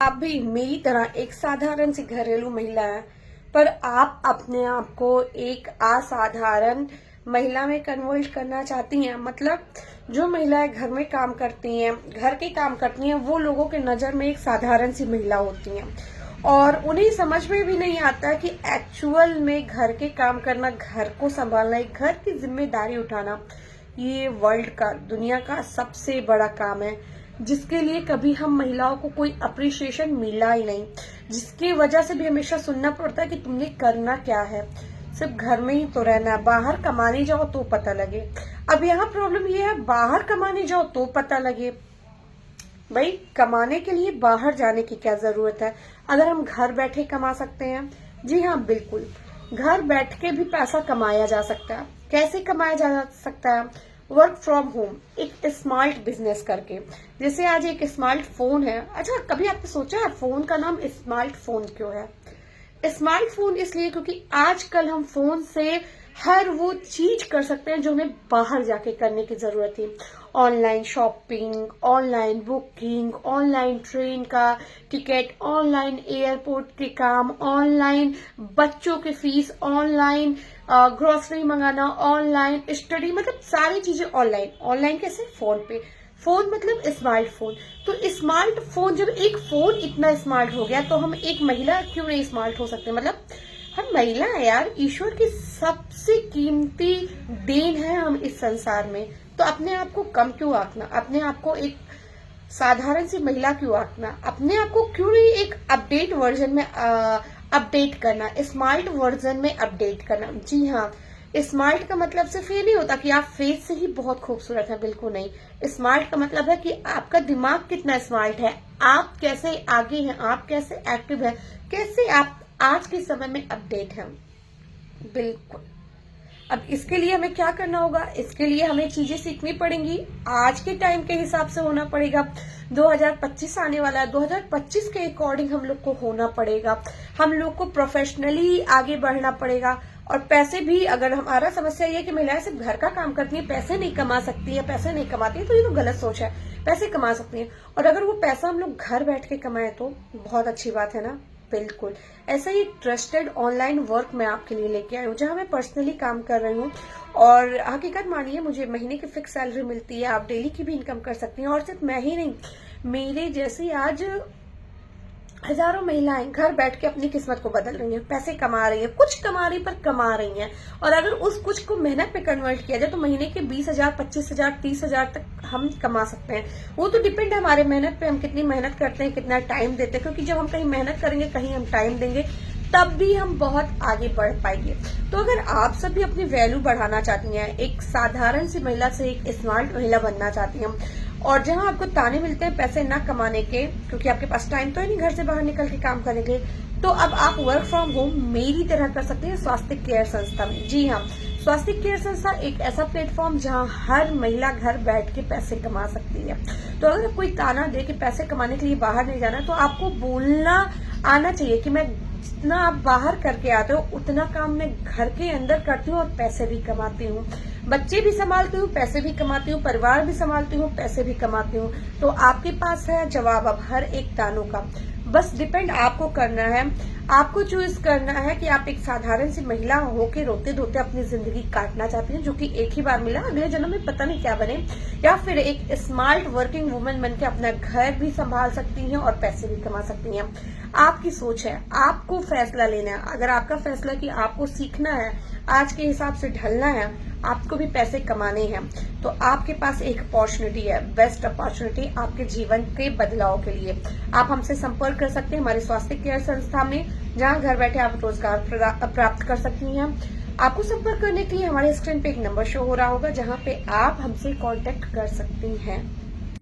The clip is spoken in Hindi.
आप भी मेरी तरह एक साधारण सी घरेलू महिला हैं, पर आप अपने आप को एक असाधारण महिला में कन्वर्ट करना चाहती हैं। मतलब जो महिलाएं घर में काम करती हैं, घर के काम करती हैं, वो लोगों के नजर में एक साधारण सी महिला होती हैं और उन्हें समझ में भी नहीं आता कि एक्चुअल में घर के काम करना, घर को संभालना, एक घर की जिम्मेदारी उठाना, ये वर्ल्ड का, दुनिया का सबसे बड़ा काम है, जिसके लिए कभी हम महिलाओं को कोई अप्रिशिएशन मिला ही नहीं, जिसकी वजह से भी हमेशा सुनना पड़ता है कि तुमने करना क्या है, सिर्फ घर में ही तो रहना है, बाहर कमाने जाओ तो पता लगे। अब यहाँ प्रॉब्लम ये है, बाहर कमाने जाओ तो पता लगे। भाई, कमाने के लिए बाहर जाने की क्या जरूरत है, अगर हम घर बैठे कमा सकते हैं। जी हाँ, बिल्कुल, घर बैठ के भी पैसा कमाया जा सकता है। कैसे कमाया जा सकता है? वर्क फ्रॉम होम, एक स्मार्ट बिजनेस करके। जैसे आज एक स्मार्ट फोन है। अच्छा, कभी आपने सोचा है फोन का नाम स्मार्ट फोन क्यों है? स्मार्ट फोन इसलिए क्योंकि आजकल हम फोन से हर वो चीज कर सकते हैं जो हमें बाहर जाके करने की जरूरत थी। Online shopping, online booking, online train का टिकट, ऑनलाइन एयरपोर्ट के काम, ऑनलाइन बच्चों के फीस, ऑनलाइन ग्रोसरी मंगाना, ऑनलाइन स्टडी, मतलब सारी चीजें ऑनलाइन। ऑनलाइन कैसे? फोन पे। फोन मतलब स्मार्टफोन। तो स्मार्टफोन, जब एक फोन इतना स्मार्ट हो गया तो हम एक महिला क्यों नहीं स्मार्ट हो सकते? मतलब हम महिला है यार, ईश्वर की सबसे कीमती देन है हम इस संसार में। तो अपने आप को कम क्यों आंकना? अपने आप को एक साधारण सी महिला क्यों आंकना? अपने आप को क्यों नहीं एक अपडेट वर्जन में अपडेट करना, स्मार्ट वर्जन में अपडेट करना? जी हाँ, स्मार्ट का मतलब सिर्फ ये नहीं होता कि आप फेस से ही बहुत खूबसूरत हैं, बिल्कुल नहीं। स्मार्ट का मतलब है कि आपका दिमाग कितना स्मार्ट है, आप कैसे आगे हैं, आप कैसे एक्टिव हैं, कैसे आप आज के समय में अपडेट हैं। बिल्कुल। अब इसके लिए हमें क्या करना होगा? इसके लिए हमें चीजें सीखनी पड़ेंगी, आज के टाइम के हिसाब से होना पड़ेगा। 2025 आने वाला है, 2025 के अकॉर्डिंग हम लोग को होना पड़ेगा, हम लोग को प्रोफेशनली आगे बढ़ना पड़ेगा। और पैसे भी, अगर हमारा समस्या ये है कि महिलाएं सिर्फ घर का काम करती हैं, पैसे नहीं कमा सकती है, पैसे नहीं कमाती है, तो ये तो गलत सोच है। पैसे कमा सकती हैं, और अगर वो पैसा हम लोग घर बैठ के कमाए तो बहुत अच्छी बात है ना। बिल्कुल। ऐसा ही ट्रस्टेड ऑनलाइन वर्क मैं आपके लिए लेके आई हूँ, जहाँ मैं पर्सनली काम कर रही हूँ। और हकीकत मानिए, मुझे महीने की फिक्स सैलरी मिलती है, आप डेली की भी इनकम कर सकती हैं। और सिर्फ मैं ही नहीं, मेरे जैसी आज हजारों महिलाएं घर बैठ के अपनी किस्मत को बदल रही हैं, पैसे कमा रही हैं, कुछ कमा रही पर कमा रही हैं। और अगर उस कुछ को मेहनत पे कन्वर्ट किया जाए तो महीने के 20,000, 25,000, 30,000 तक हम कमा सकते हैं। वो तो डिपेंड है हमारे मेहनत पे, हम कितनी मेहनत करते हैं, कितना टाइम देते हैं। क्योंकि जब हम कहीं मेहनत करेंगे, कहीं हम टाइम देंगे, तब भी हम बहुत आगे बढ़ पाएंगे। तो अगर आप सब भी अपनी वैल्यू बढ़ाना चाहती हैं, एक साधारण सी महिला से एक स्मार्ट महिला बनना चाहती हैं, और जहां आपको ताने मिलते हैं पैसे ना कमाने के, क्योंकि आपके पास टाइम तो है नहीं घर से बाहर निकल के काम करने के, तो अब आप वर्क फ्रॉम होम मेरी तरह कर सकते हैं स्वास्थ्य केयर संस्था में। जी हाँ, स्वास्थ्य केयर संस्था एक ऐसा प्लेटफॉर्म जहां हर महिला घर बैठ के पैसे कमा सकती है। तो अगर कोई ताना दे कि पैसे कमाने के लिए बाहर नहीं जाना, तो आपको बोलना आना चाहिए कि मैं, जितना आप बाहर करके आते हो उतना काम मैं घर के अंदर करती हूँ और पैसे भी कमाती हूँ, बच्चे भी संभालती हूँ, पैसे भी कमाती हूँ, परिवार भी संभालती हूँ, पैसे भी कमाती हूँ। तो आपके पास है जवाब अब हर एक तानों का। बस डिपेंड आपको करना है, आपको चूज करना है कि आप एक साधारण सी महिला होके रोते धोते अपनी जिंदगी काटना चाहती हैं, जो कि एक ही बार मिला, अगले जन्म में पता नहीं क्या बने, या फिर एक स्मार्ट वर्किंग वुमन बन के अपना घर भी संभाल सकती हैं और पैसे भी कमा सकती हैं। आपकी सोच है, आपको फैसला लेना है। अगर आपका फैसला कि आपको सीखना है, आज के हिसाब से ढलना है, आपको भी पैसे कमाने हैं, तो आपके पास एक अपॉर्चुनिटी है, बेस्ट अपॉर्चुनिटी आपके जीवन के बदलाव के लिए। आप हमसे संपर्क कर सकते हैं हमारे स्वास्थ्य केयर संस्था में, जहां घर बैठे आप रोजगार प्राप्त कर सकती हैं। आपको संपर्क करने के लिए हमारे स्क्रीन पे एक नंबर शो हो रहा होगा, जहां पे आप हमसे कांटेक्ट कर सकती हैं।